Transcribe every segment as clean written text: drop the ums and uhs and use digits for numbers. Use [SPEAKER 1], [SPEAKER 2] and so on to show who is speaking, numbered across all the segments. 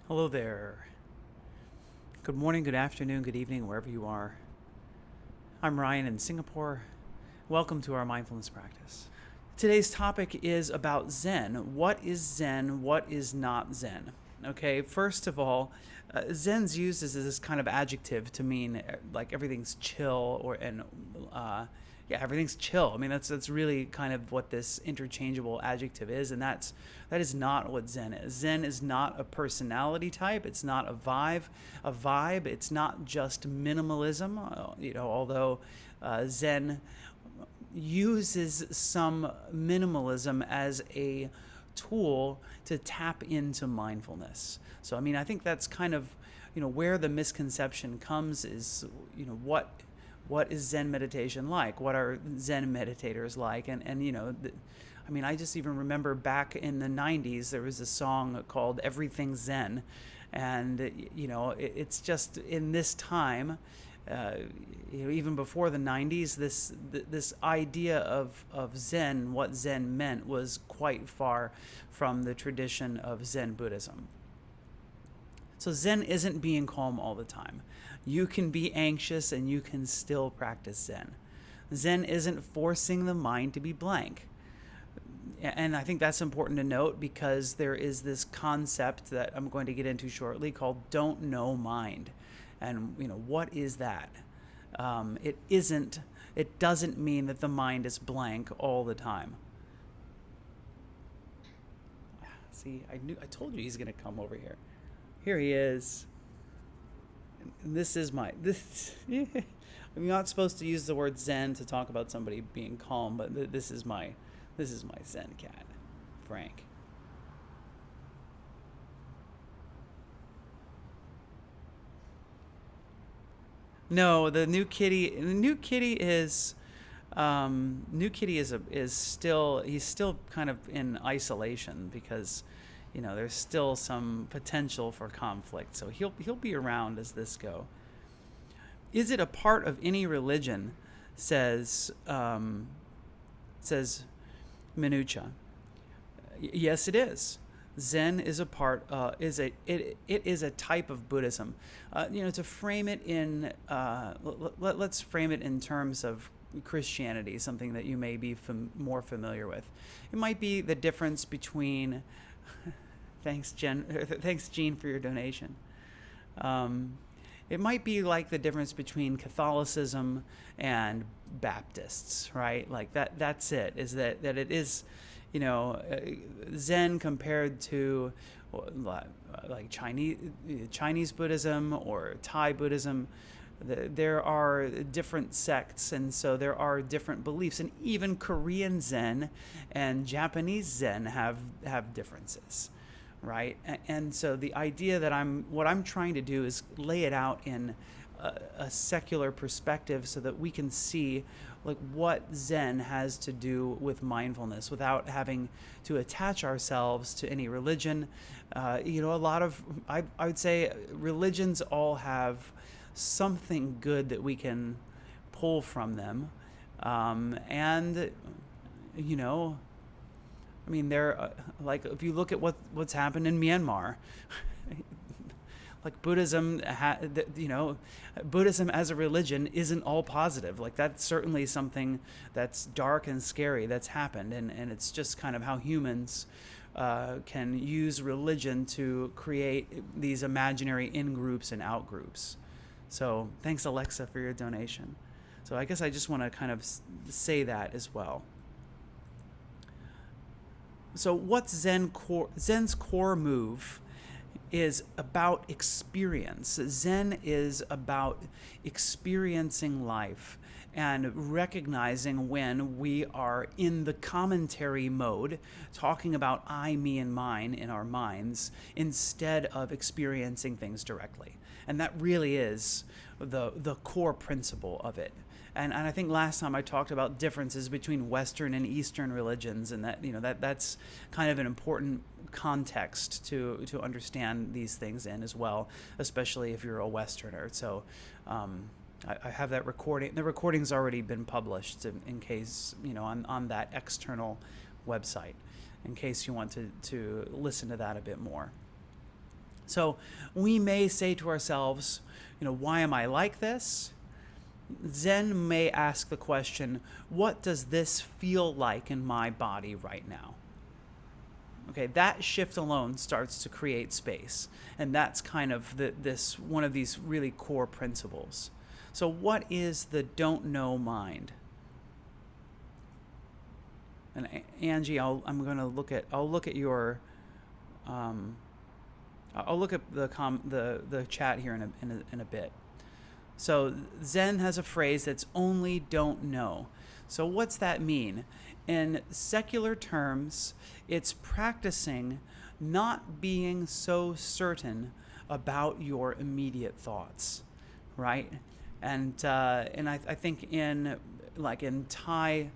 [SPEAKER 1] Hello there. Good morning, good afternoon, good evening, wherever you are. I'm Ryan in Singapore. Welcome to our mindfulness practice. Today's topic is about Zen. What is Zen? What is not Zen? Okay, first of all, Zen's used as this kind of adjective to mean like everything's chill everything's chill. I mean, that's really kind of what this interchangeable adjective is, and that is not what Zen is. Zen is not a personality type. It's not a vibe. It's not just minimalism. Although Zen uses some minimalism as a tool to tap into mindfulness. So, I mean, I think that's kind of, where the misconception comes is, what is Zen meditation like? What are Zen meditators like? I just even remember back in the 90s, there was a song called Everything Zen. And, it's just in this time, even before the 90s, this idea of Zen, what Zen meant, was quite far from the tradition of Zen Buddhism. So Zen isn't being calm all the time. You can be anxious and you can still practice Zen. Zen isn't forcing the mind to be blank. And I think that's important to note because there is this concept that I'm going to get into shortly called don't know mind. And, what is that? It doesn't mean that the mind is blank all the time. See, I told you he's going to come over here. Here he is. And I'm not supposed to use the word Zen to talk about somebody being calm, but this is my Zen cat, Frank. No, the new kitty. The new kitty is still, he's still kind of in isolation because, there's still some potential for conflict. So he'll be around as this go. Is it a part of any religion? Says Minucha. Yes, it is. Zen is a part. It is a type of Buddhism. To frame it in, let's frame it in terms of Christianity, something that you may be more familiar with. It might be the difference between. Thanks, Jen. Thanks, Jean, for your donation. It might be like the difference between Catholicism and Baptists, right? Like that. That's it. Is that it is. Zen compared to like Chinese Buddhism or Thai Buddhism. There are different sects, and so there are different beliefs, and even Korean Zen and Japanese Zen have differences, right? And so the idea that what I'm trying to do is lay it out in a secular perspective so that we can see like what Zen has to do with mindfulness without having to attach ourselves to any religion. A lot of, I would say religions all have something good that we can pull from them. They're like, if you look at what's happened in Myanmar, like Buddhism, Buddhism as a religion isn't all positive. Like that's certainly something that's dark and scary that's happened, and it's just kind of how humans can use religion to create these imaginary in-groups and out-groups. So thanks, Alexa, for your donation. So I guess I just want to kind of say that as well. So what's Zen's core move is about experience. Zen is about experiencing life and recognizing when we are in the commentary mode, talking about I, me, and mine in our minds, instead of experiencing things directly. And that really is the core principle of it. And I think last time I talked about differences between Western and Eastern religions, and that's kind of an important context to understand these things in as well, especially if you're a Westerner. So I have that recording. The recording's already been published in case, on that external website, in case you want to listen to that a bit more. So we may say to ourselves, why am I like this? Zen may ask the question, what does this feel like in my body right now? Okay, that shift alone starts to create space. And that's kind of this one of these really core principles. So what is the don't know mind? And Angie, I'll look at your I'll look at the chat here in a bit. So Zen has a phrase that's only don't know. So what's that mean? In secular terms, it's practicing not being so certain about your immediate thoughts, right? And I think in Thai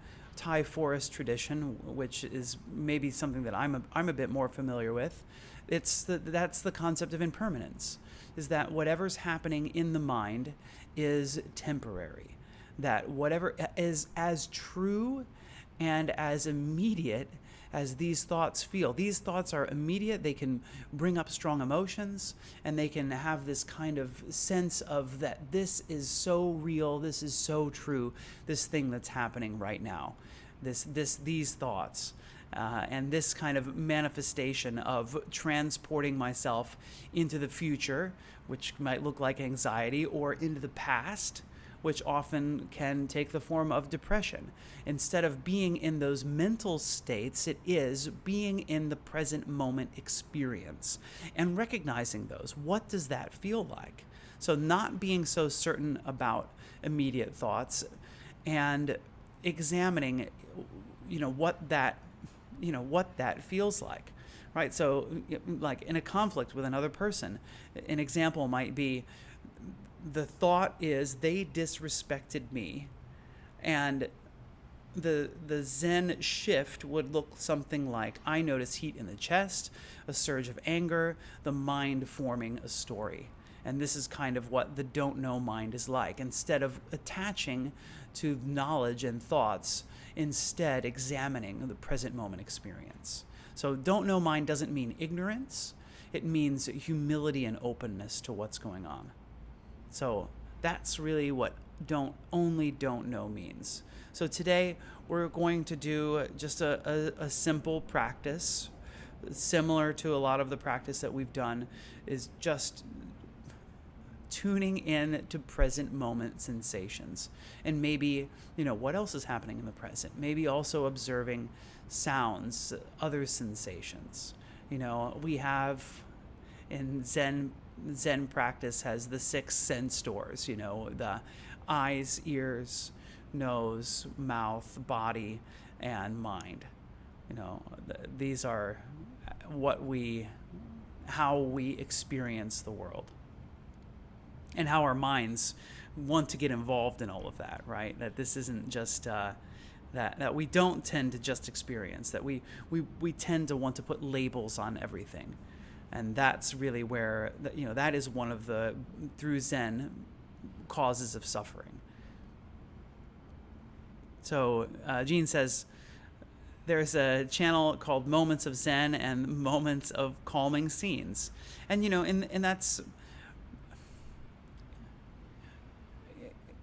[SPEAKER 1] forest tradition, which is maybe something that I'm a bit more familiar with, that's the concept of impermanence, is that whatever's happening in the mind is temporary, that whatever is as true and as immediate as these thoughts feel. These thoughts are immediate, they can bring up strong emotions, and they can have this kind of sense of that this is so real, this is so true, this thing that's happening right now, these thoughts. And this kind of manifestation of transporting myself into the future, which might look like anxiety, or into the past, which often can take the form of depression. Instead of being in those mental states, it is being in the present moment experience and recognizing those. What does that feel like? So not being so certain about immediate thoughts and examining, what that feels like, right? So like in a conflict with another person, an example might be, the thought is they disrespected me, and the Zen shift would look something like, I notice heat in the chest, a surge of anger, the mind forming a story. And this is kind of what the don't know mind is like. Instead of attaching to knowledge and thoughts, instead examining the present moment experience. So don't know mind doesn't mean ignorance. It means humility and openness to what's going on. So that's really what don't know means. So today we're going to do just a simple practice, similar to a lot of the practice that we've done, is just tuning in to present moment sensations. And maybe, what else is happening in the present? Maybe also observing sounds, other sensations. We have in Zen practice has the 6 sense doors, the eyes, ears, nose, mouth, body, and mind. These are how we experience the world, and how our minds want to get involved in all of that, right? That this isn't just that we don't tend to just experience, that we tend to want to put labels on everything. And that's really where, that is one of the, through Zen, causes of suffering. So Jean says, there's a channel called Moments of Zen and Moments of Calming Scenes. And, and that's,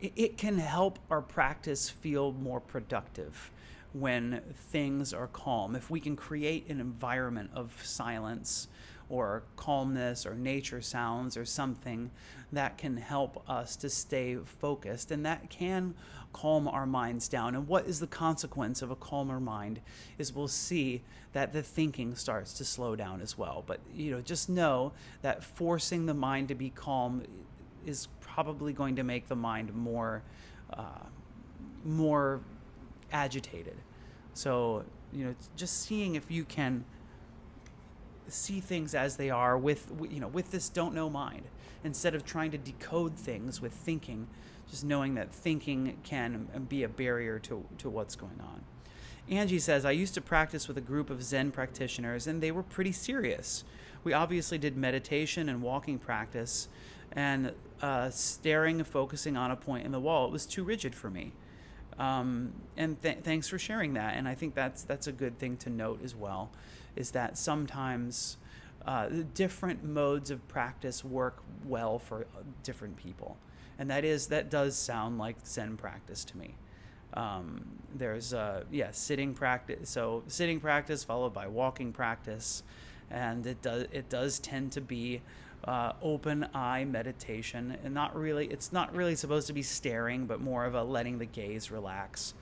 [SPEAKER 1] it can help our practice feel more productive when things are calm. If we can create an environment of silence or calmness or nature sounds or something that can help us to stay focused, and that can calm our minds down. And what is the consequence of a calmer mind is we'll see that the thinking starts to slow down as well. But just know that forcing the mind to be calm is probably going to make the mind more agitated. So just seeing if you can see things as they are with this don't know mind, instead of trying to decode things with thinking, just knowing that thinking can be a barrier to what's going on. Angie says, I used to practice with a group of Zen practitioners, and they were pretty serious. We obviously did meditation and walking practice, and staring and focusing on a point in the wall. It was too rigid for me. And thanks for sharing that. And I think that's a good thing to note as well, is that sometimes different modes of practice work well for different people. And that does sound like Zen practice to me. There's sitting practice. So sitting practice followed by walking practice, and it does tend to be open eye meditation, and it's not really supposed to be staring, but more of a letting the gaze relax.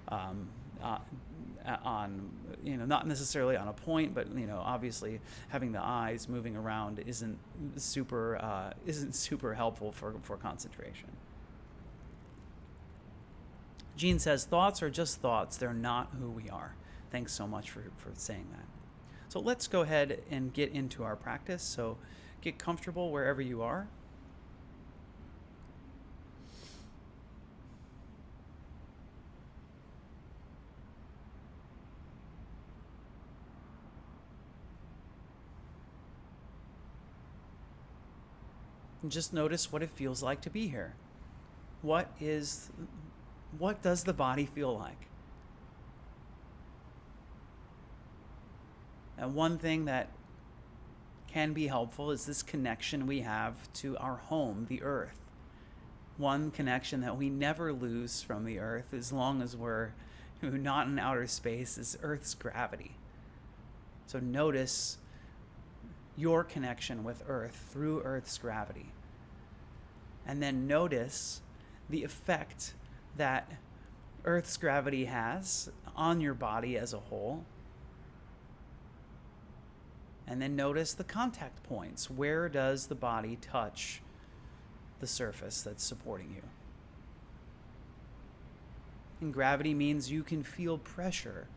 [SPEAKER 1] On not necessarily on a point, but obviously having the eyes moving around isn't super helpful for concentration. Jean says, thoughts are just thoughts, they're not who we are. Thanks so much for saying that. So let's go ahead and get into our practice. So get comfortable wherever you are. And just notice what it feels like to be here. What does the body feel like? And one thing that can be helpful is this connection we have to our home, the earth. One connection that we never lose from the earth as long as we're not in outer space is Earth's gravity. So notice your connection with Earth through Earth's gravity. And then notice the effect that Earth's gravity has on your body as a whole. And then notice the contact points. Where does the body touch the surface that's supporting you? And gravity means you can feel pressure.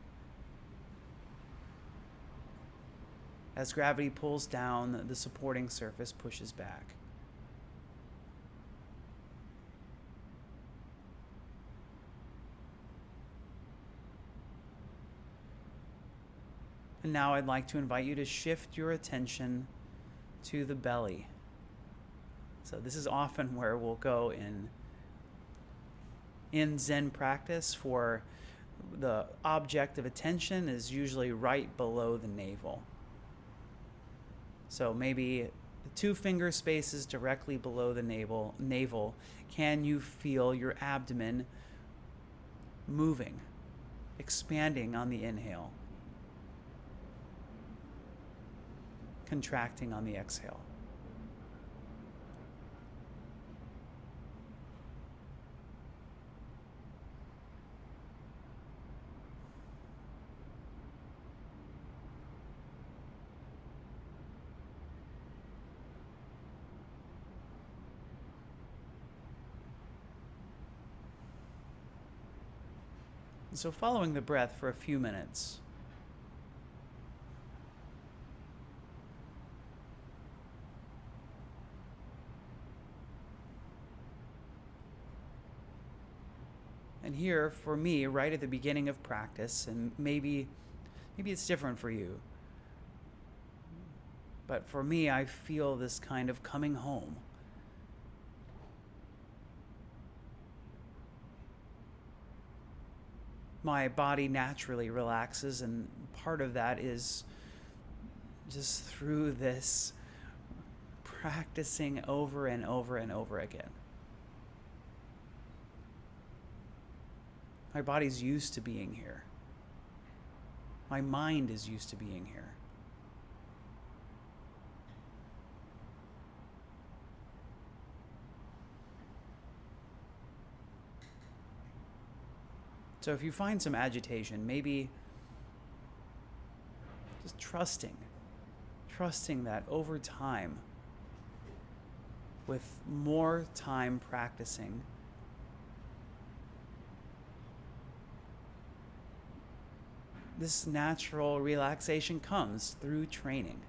[SPEAKER 1] As gravity pulls down, the supporting surface pushes back. And now I'd like to invite you to shift your attention to the belly. So this is often where we'll go in Zen practice. For the object of attention is usually right below the navel. So maybe the 2 finger spaces directly below the navel. Can you feel your abdomen moving, expanding on the inhale, contracting on the exhale? So following the breath for a few minutes. And here, for me, right at the beginning of practice, and maybe it's different for you, but for me, I feel this kind of coming home. My body naturally relaxes, and part of that is just through this practicing over and over and over again. My body's used to being here. My mind is used to being here. So if you find some agitation, maybe just trusting that over time, with more time practicing, this natural relaxation comes through training.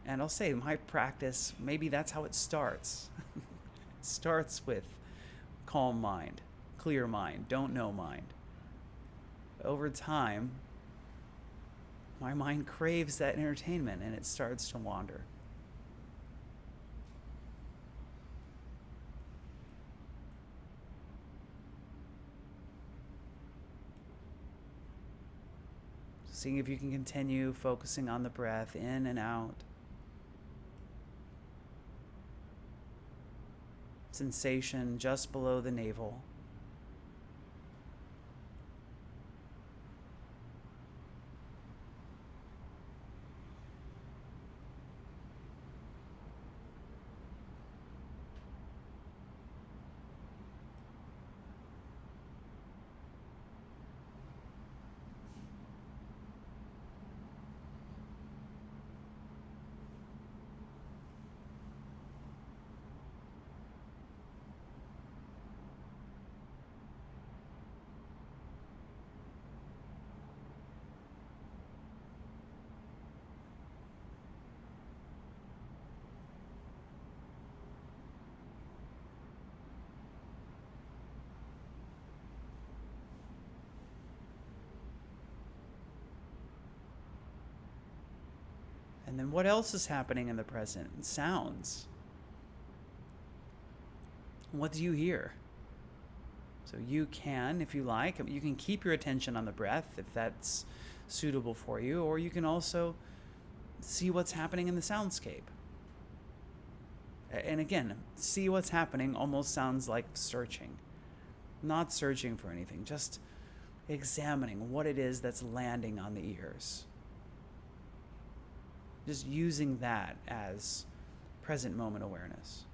[SPEAKER 1] And I'll say my practice, maybe that's how it starts. It starts with calm mind, clear mind, don't know mind. Over time, my mind craves that entertainment and it starts to wander. Seeing if you can continue focusing on the breath in and out. Sensation just below the navel. And then what else is happening in the present? Sounds. What do you hear? So you can, if you like, you can keep your attention on the breath if that's suitable for you, or you can also see what's happening in the soundscape. And again, see what's happening almost sounds like searching. Not searching for anything, just examining what it is that's landing on the ears. Just using that as present moment awareness.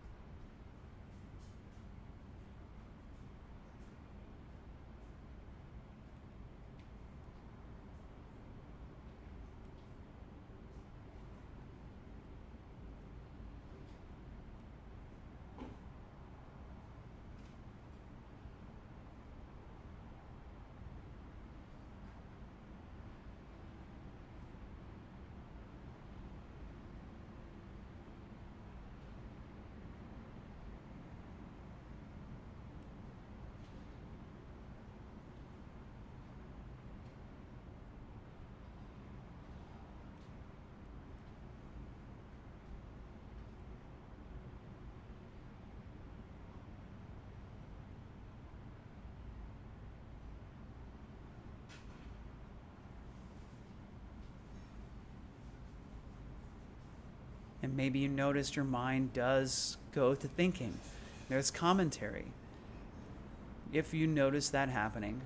[SPEAKER 1] And maybe you noticed your mind does go to thinking. There's commentary. If you notice that happening,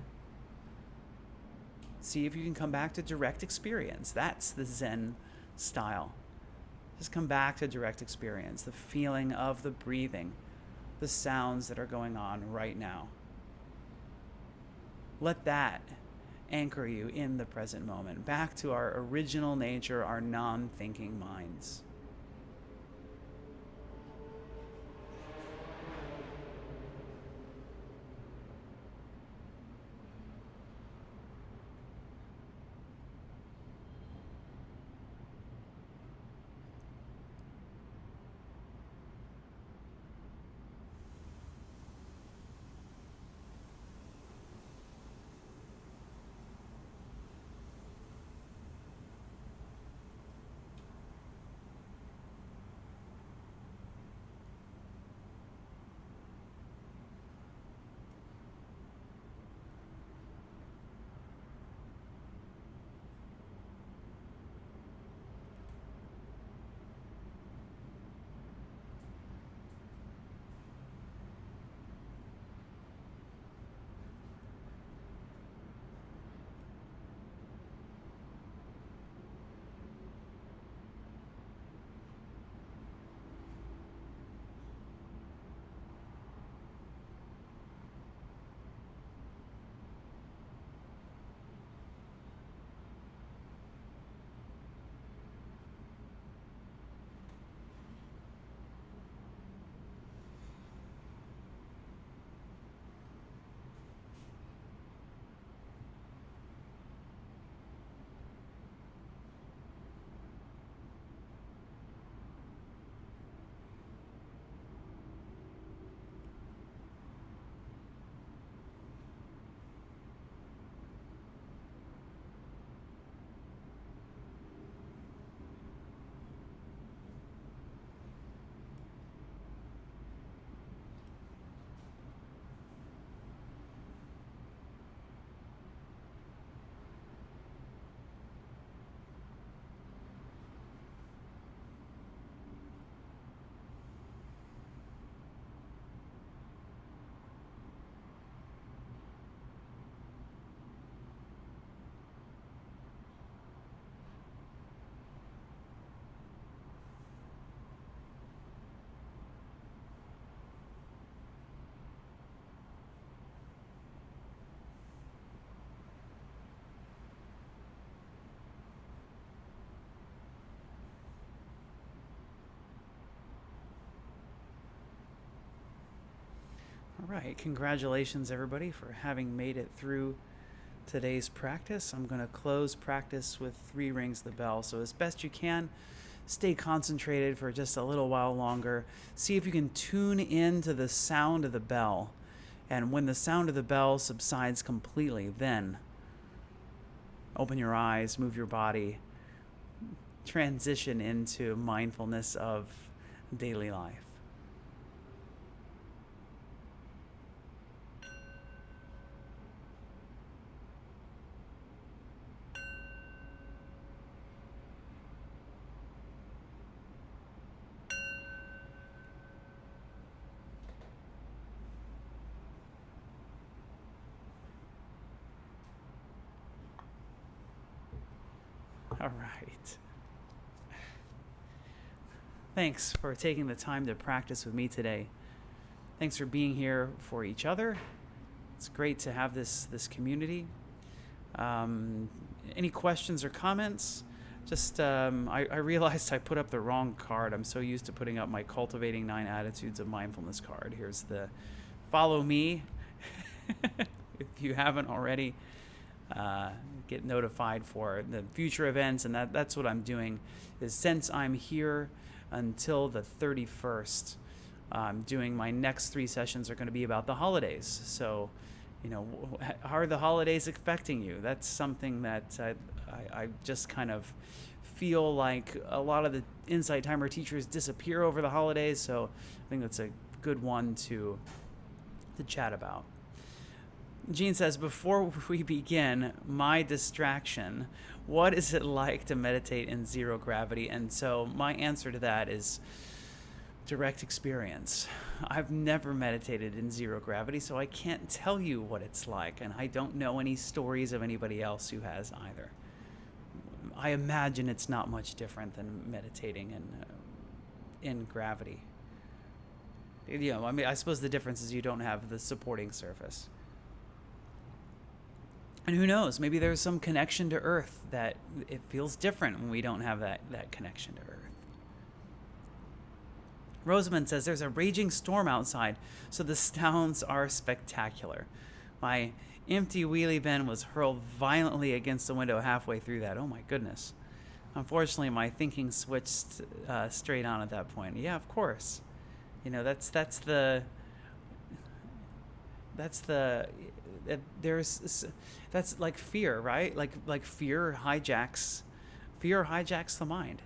[SPEAKER 1] see if you can come back to direct experience. That's the Zen style. Just come back to direct experience, the feeling of the breathing, the sounds that are going on right now. Let that anchor you in the present moment, back to our original nature, our non-thinking minds. All right, congratulations everybody for having made it through today's practice. I'm going to close practice with 3 rings of the bell. So as best you can, stay concentrated for just a little while longer. See if you can tune in to the sound of the bell. And when the sound of the bell subsides completely, then open your eyes, move your body, transition into mindfulness of daily life. All right. Thanks for taking the time to practice with me today. Thanks for being here for each other. It's great to have this community. Any questions or comments? Just, I realized I put up the wrong card. I'm so used to putting up my Cultivating 9 Attitudes of Mindfulness card. Here's the follow me. If you haven't already, get notified for the future events, and that's what I'm doing. Is since I'm here until the 31st, doing my next 3 sessions are going to be about the holidays. So, how are the holidays affecting you? That's something that I just kind of feel like a lot of the Insight Timer teachers disappear over the holidays. So I think that's a good one to chat about. Jean says, before we begin, my distraction, what is it like to meditate in zero gravity? And so my answer to that is direct experience. I've never meditated in zero gravity, so I can't tell you what it's like, and I don't know any stories of anybody else who has either. I imagine it's not much different than meditating in gravity. I suppose the difference is you don't have the supporting surface. And who knows, maybe there's some connection to Earth that it feels different when we don't have that connection to Earth. Rosamund says, there's a raging storm outside, so the sounds are spectacular. My empty wheelie bin was hurled violently against the window halfway through that. Oh my goodness. Unfortunately, my thinking switched straight on at that point. Yeah, of course. That's like fear, right? Like fear hijacks the mind.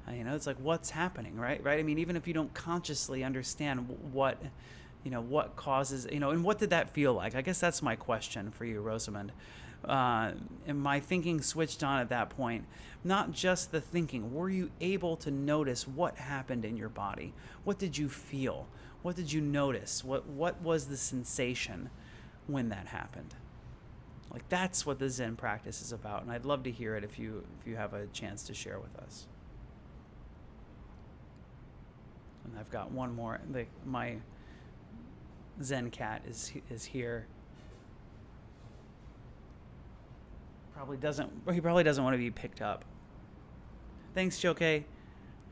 [SPEAKER 1] It's like, what's happening, right? I mean, even if you don't consciously understand what causes, and what did that feel like? I guess that's my question for you, Rosamund. And my thinking switched on at that point. Not just the thinking. Were you able to notice what happened in your body? What did you feel? What did you notice? What was the sensation when that happened? Like, that's what the Zen practice is about, and I'd love to hear it if you have a chance to share with us. And I've got one more. My Zen cat is here. He probably doesn't want to be picked up. Thanks, Choke. Have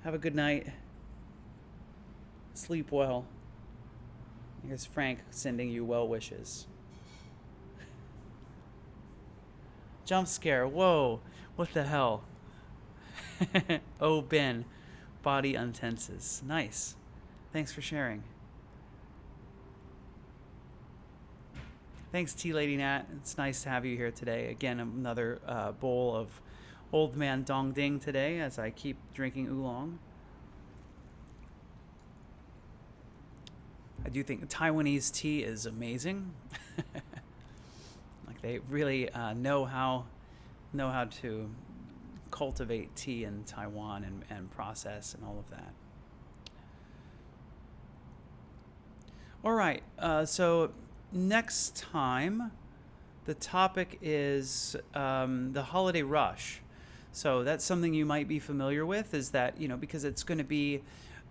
[SPEAKER 1] a good night. Sleep well. Here's Frank sending you well wishes. Jump scare. Whoa. What the hell? Oh, Ben. Body untenses. Nice. Thanks for sharing. Thanks, Tea Lady Nat. It's nice to have you here today. Again, another bowl of Old Man Dong Ding today as I keep drinking oolong. I do think Taiwanese tea is amazing. Like, they really know how to cultivate tea in Taiwan and process and all of that. All right, so next time the topic is the holiday rush. So that's something you might be familiar with, is that, because it's going to be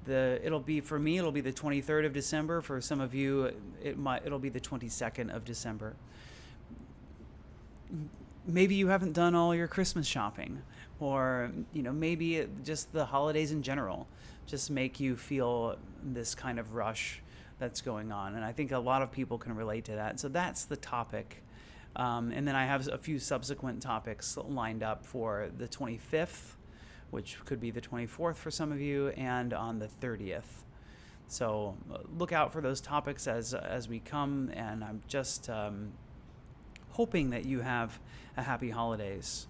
[SPEAKER 1] it'll be the 23rd of December. For some of you, it'll be the 22nd of December. Maybe you haven't done all your Christmas shopping, or maybe just the holidays in general just make you feel this kind of rush that's going on. And I think a lot of people can relate to that. So that's the topic. And then I have a few subsequent topics lined up for the 25th, which could be the 24th for some of you, and on the 30th. So look out for those topics as we come, and I'm just hoping that you have a happy holidays.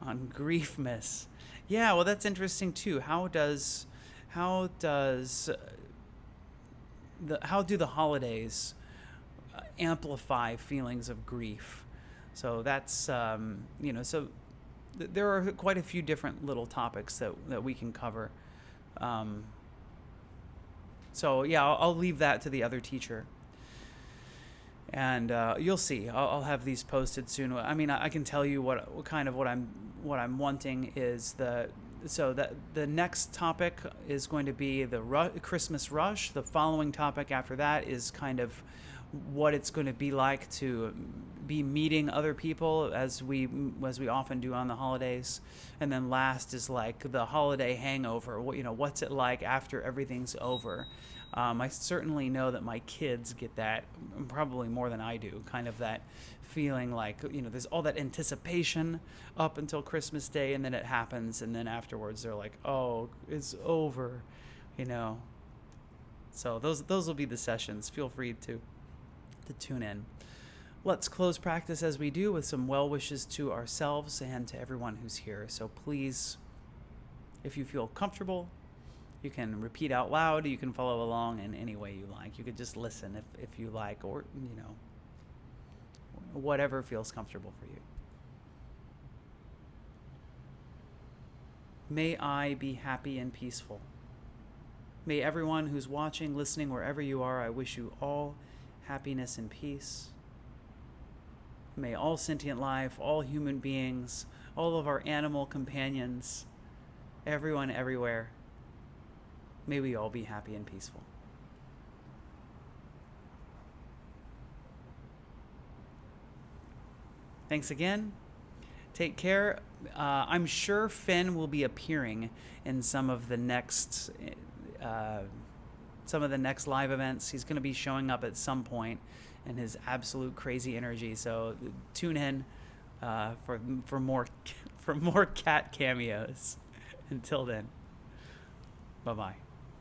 [SPEAKER 1] On Griefmas. Yeah, well, that's interesting too. How do the holidays amplify feelings of grief? So that's so there are quite a few different little topics that we can cover. So yeah, I'll leave that to the other teacher, and you'll see. I'll have these posted soon. I mean, I can tell you what I'm wanting is the next topic is going to be the Christmas rush. The following topic after that is kind of what it's going to be like to be meeting other people as we often do on the holidays. And then last is like the holiday hangover. What's it like after everything's over? I certainly know that my kids get that probably more than I do, kind of that feeling like, there's all that anticipation up until Christmas Day, and then it happens, and then afterwards they're like, oh, it's over, So those will be the sessions. Feel free to tune in. Let's close practice as we do with some well wishes to ourselves and to everyone who's here. So please, if you feel comfortable, you can repeat out loud. You can follow along in any way you like. You could just listen if you like, or whatever feels comfortable for you. May I be happy and peaceful. May everyone who's watching, listening, wherever you are, I wish you all happiness and peace. May all sentient life, all human beings, all of our animal companions, everyone everywhere, may we all be happy and peaceful. Thanks again. Take care. I'm sure Finn will be appearing in some of the next live events. He's going to be showing up at some point in his absolute crazy energy. So tune in for more cat cameos. Until then, bye-bye.